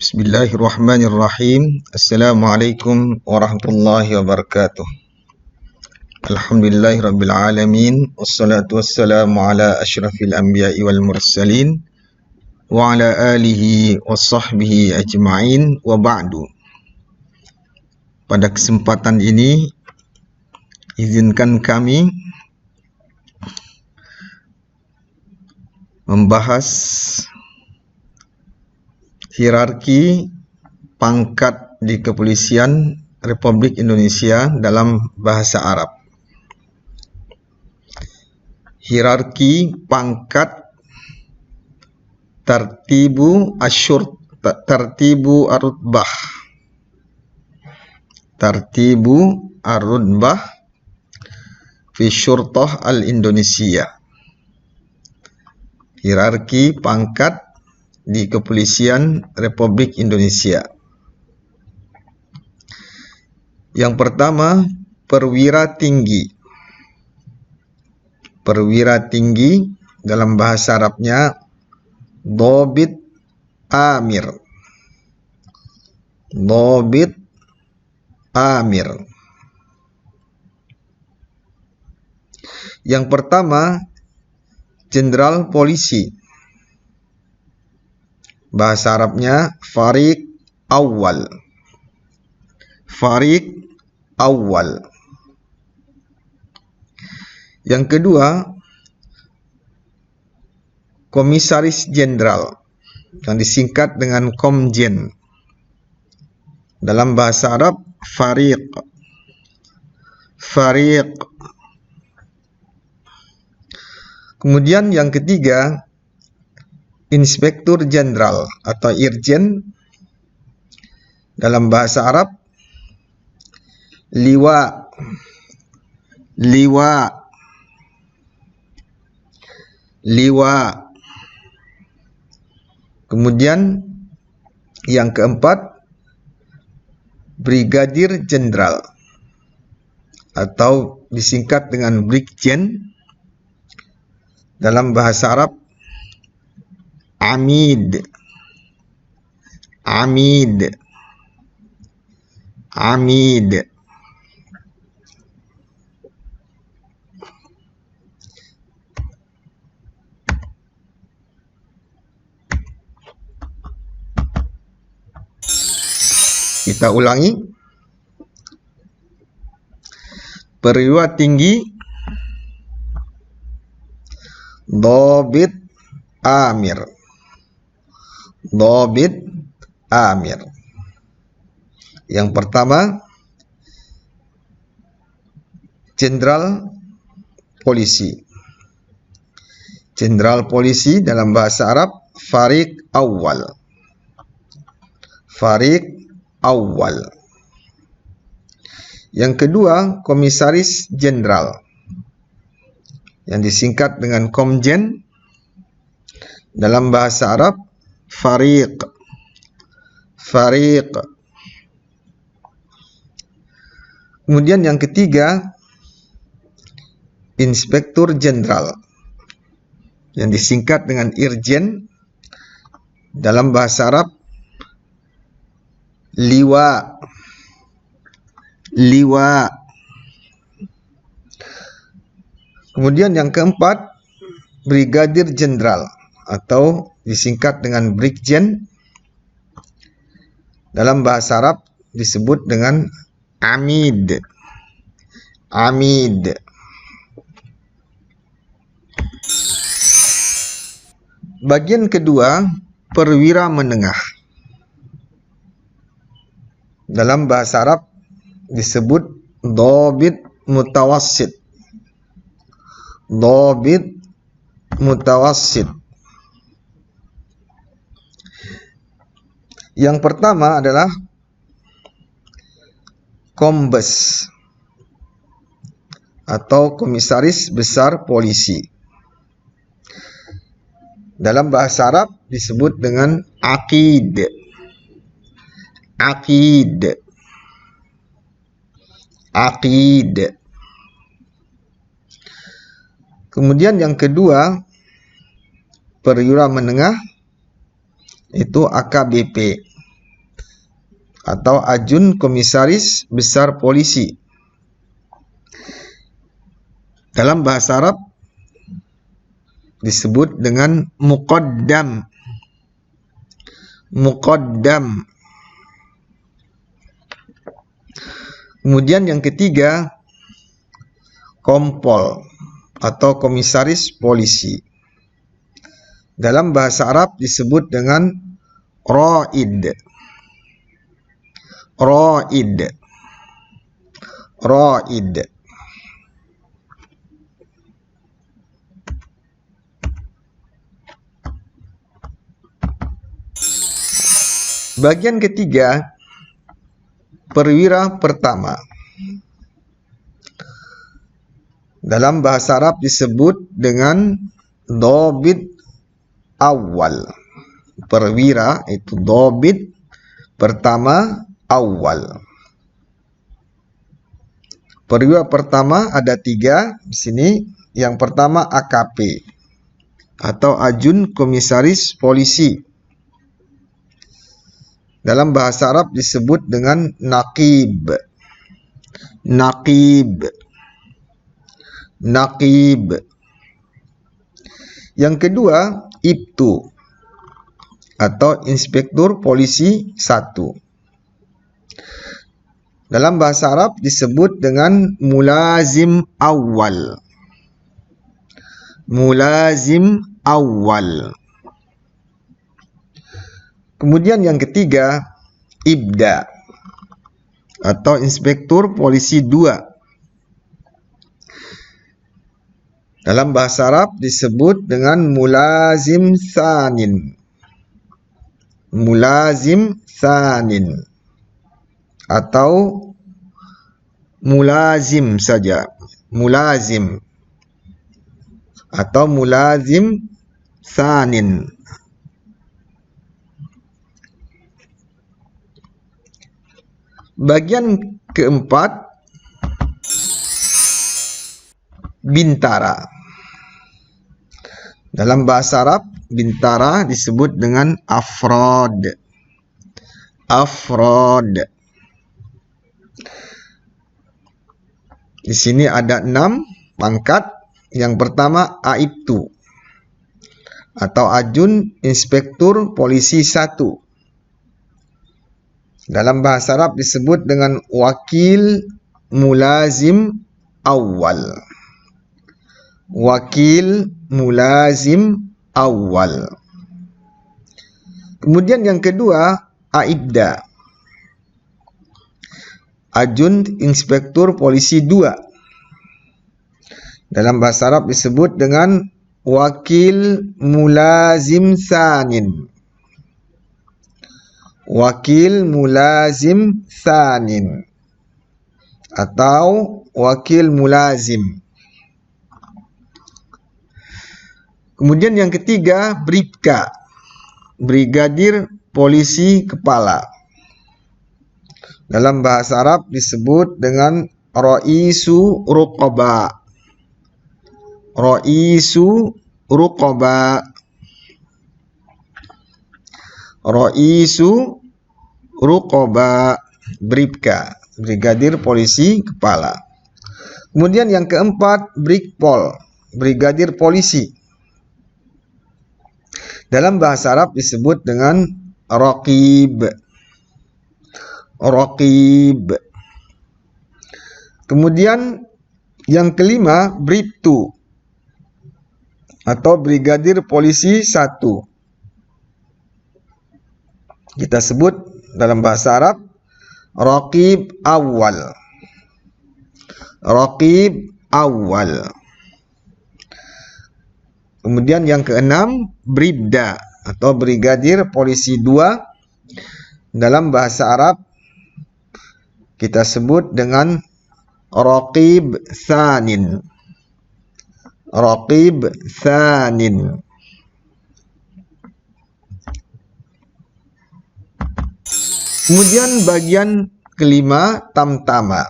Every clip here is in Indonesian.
Bismillahirrahmanirrahim. Assalamualaikum warahmatullahi wabarakatuh. Alhamdulillahirabbil alamin, wassalatu wassalamu ala asyrafil anbiya'i wal mursalin wa ala alihi washabbihi ajma'in wa ba'du. Pada kesempatan ini izinkan kami membahas hierarki pangkat di Kepolisian Republik Indonesia dalam bahasa Arab. Hierarki pangkat tartibu ar-rutbah. Tartibu ar-rutbah fi syurtah al-Indonesia. Hierarki pangkat di Kepolisian Republik Indonesia. Yang pertama, perwira tinggi. Perwira tinggi dalam bahasa Arabnya dhabit amir. Dhabit amir. Yang pertama, jenderal polisi. Bahasa Arabnya Fariq Awal. Fariq Awal. Yang kedua, Komisaris Jenderal yang disingkat dengan Komjen. Dalam bahasa Arab Fariq. Fariq. Kemudian yang ketiga, Inspektur Jenderal atau Irjen. Dalam bahasa Arab Liwa. Liwa. Liwa. Kemudian yang keempat, Brigadir Jenderal atau disingkat dengan Brigjen. Dalam bahasa Arab Amid. Amid. Amid. Kita ulangi. Perwira tinggi dhabit amir. Dhabit amir. Yang pertama, jenderal polisi. Jenderal polisi dalam bahasa Arab Fariq Awal. Fariq Awal. Yang kedua, Komisaris Jenderal yang disingkat dengan Komjen. Dalam bahasa Arab Fariq. Fariq. Kemudian yang ketiga, Inspektur Jenderal yang disingkat dengan Irjen. Dalam bahasa Arab Liwa. Liwa. Kemudian yang keempat, Brigadir Jenderal atau disingkat dengan Brigjen. Dalam bahasa Arab disebut dengan Amid. Amid. Bagian kedua, perwira menengah. Dalam bahasa Arab disebut dhabit mutawassit. Dhabit mutawassit. Yang pertama adalah Kombes atau Komisaris Besar Polisi. Dalam bahasa Arab disebut dengan Aqid. Aqid. Aqid. Kemudian yang kedua, perwira menengah itu AKBP. atau ajun komisaris besar polisi. Dalam bahasa Arab disebut dengan muqaddam. Muqaddam. Kemudian yang ketiga, kompol atau komisaris polisi. Dalam bahasa Arab disebut dengan raid. Raid. Raid. Bagian ketiga, perwira pertama. Dalam bahasa Arab disebut dengan dhabit awal. Perwira itu dhabit pertama awal. Perwira pertama ada 3 di sini. Yang pertama AKP atau ajun komisaris polisi. Dalam bahasa Arab disebut dengan naqib. Naqib. Naqib. Yang kedua, ibtu atau inspektur polisi 1. Dalam bahasa Arab disebut dengan mulazim awal. Mulazim awal. Kemudian yang ketiga, ibda atau inspektur polisi 2. Dalam bahasa Arab disebut dengan mulazim tsanin. Mulazim tsanin atau mulazim saja. Mulazim atau mulazim tsanin. Bagian keempat, bintara. Dalam bahasa Arab, bintara disebut dengan afrod. Afrod. Di sini ada 6 pangkat. Yang pertama, aibtu atau ajun inspektur polisi 1. Dalam bahasa Arab disebut dengan wakil mulazim awal. Wakil mulazim awal. Kemudian yang kedua, aibda. Ajun inspektur polisi 2. Dalam bahasa Arab disebut dengan wakil mulazim tsanin. Wakil mulazim tsanin atau wakil mulazim. Kemudian yang ketiga, bribka, brigadir polisi kepala. Dalam bahasa Arab disebut dengan raisu ruqaba. Raisu ruqaba. Raisu ruqaba, bribka, brigadir polisi kepala. Kemudian yang keempat, brigpol, brigadir polisi. Dalam bahasa Arab disebut dengan raqib. Raqib. Kemudian yang kelima, bribtu atau brigadir polisi 1. Kita sebut dalam bahasa Arab raqib awal. Raqib awal. Kemudian yang keenam, bribda atau brigadir polisi 2. Dalam bahasa Arab kita sebut dengan raqib tsanin. Raqib tsanin. Kemudian bagian kelima, tamtama.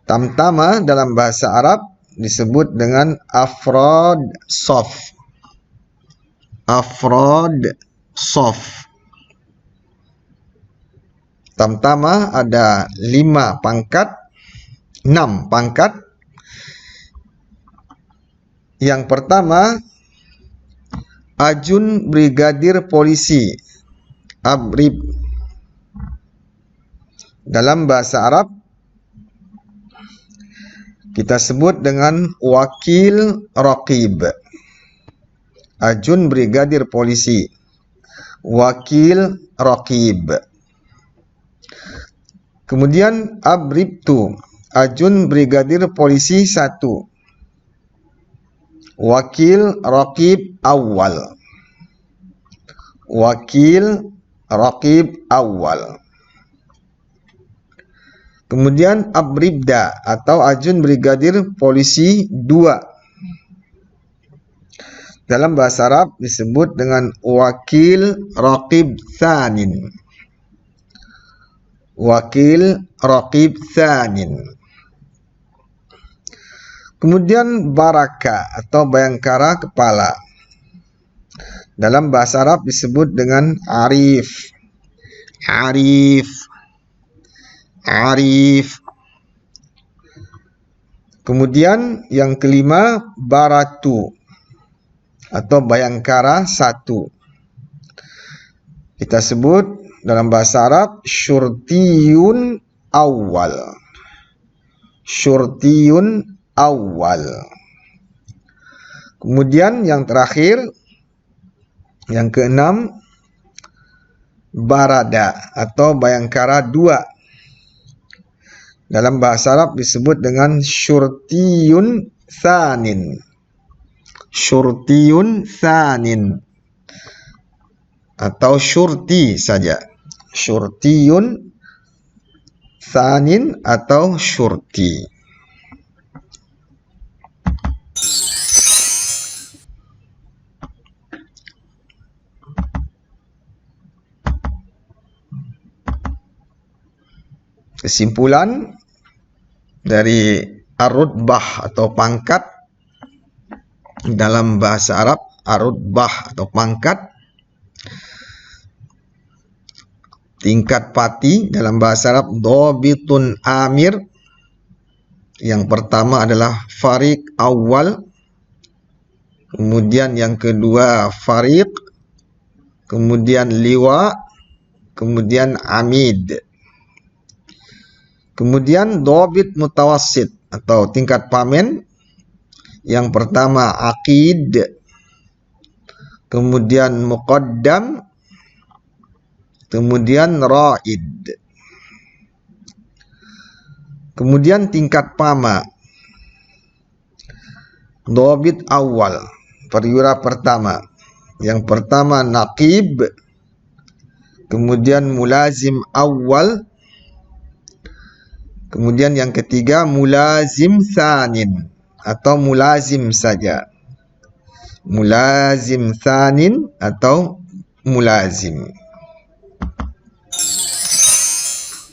Tamtama dalam bahasa Arab disebut dengan afrod sof. Afrod sof. Tamtama ada 5 pangkat, 6 pangkat. Yang pertama, Ajun Brigadir Polisi, Abrib. Dalam bahasa Arab kita sebut dengan Wakil Raqib. Ajun Brigadir Polisi, Wakil Raqib. Kemudian Abribtu, Ajun Brigadir Polisi 1, Wakil Raqib Awal. Wakil Raqib Awal. Kemudian Abribda atau Ajun Brigadir Polisi 2. Dalam bahasa Arab disebut dengan Wakil Raqib Tsanin. Wakil Raqib Tsanin. Kemudian Baraka atau Bayangkara Kepala. Dalam bahasa Arab disebut dengan Arif. Arif. Arif. Kemudian yang kelima Baratu atau Bayangkara 1. Kita sebut dalam bahasa Arab Syurtiyun Awal. Syurtiyun Awal. Kemudian yang terakhir, yang keenam, Barada atau Bayangkara 2. Dalam bahasa Arab disebut dengan Syurtiyun Tsanin. Syurtiyun Tsanin atau Syurti saja. Syurtiyun Tsanin atau Syurti. Kesimpulan dari ar-rutbah atau pangkat dalam bahasa Arab, ar-rutbah atau pangkat, tingkat pati dalam bahasa Arab dhabitun amir. Yang pertama adalah fariq awal, kemudian yang kedua fariq, kemudian liwa, kemudian amid. Kemudian dhabit mutawassit atau tingkat pamen. Yang pertama aqid, kemudian muqaddam, kemudian raid. Kemudian tingkat pama. Dhabit awal, perwira pertama. Yang pertama naqib, kemudian mulazim awal, kemudian yang ketiga mulazim tsanin atau mulazim saja. Mulazim tsanin atau mulazim.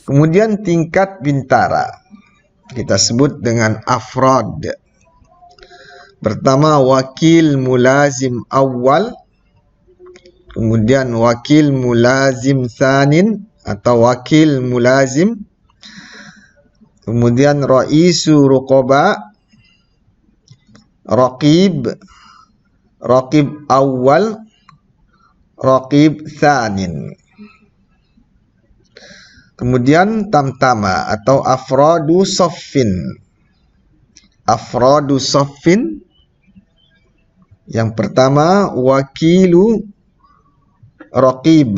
Kemudian tingkat bintara kita sebut dengan afrad. Pertama wakil mulazim awal, kemudian wakil mulazim tsanin atau wakil mulazim, kemudian raisu ruqaba, raqib, raqib awal, raqib tsanin. Kemudian tamtama atau afradu saffin. Afradu saffin. Yang pertama wakilu raqib.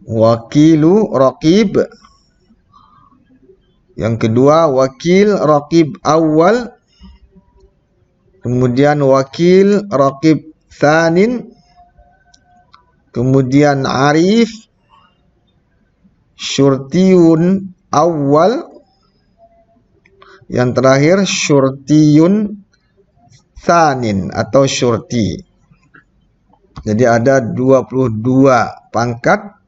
Wakilu raqib. Yang kedua wakil raqib awal, kemudian wakil raqib tsanin, kemudian arif, syurtiyun awal, yang terakhir syurtiyun tsanin atau syurti. Jadi ada 22 pangkat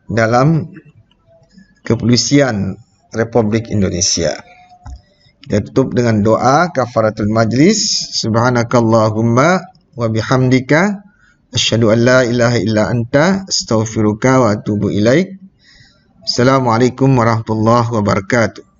dalam kepolisian Republik Indonesia. Kita tutup dengan doa kafaratul majlis. Subhanakallahumma wa bihamdika asyhadu an la ilaha illa anta astaghfiruka wa atubu ilaik. Assalamualaikum warahmatullahi wabarakatuh.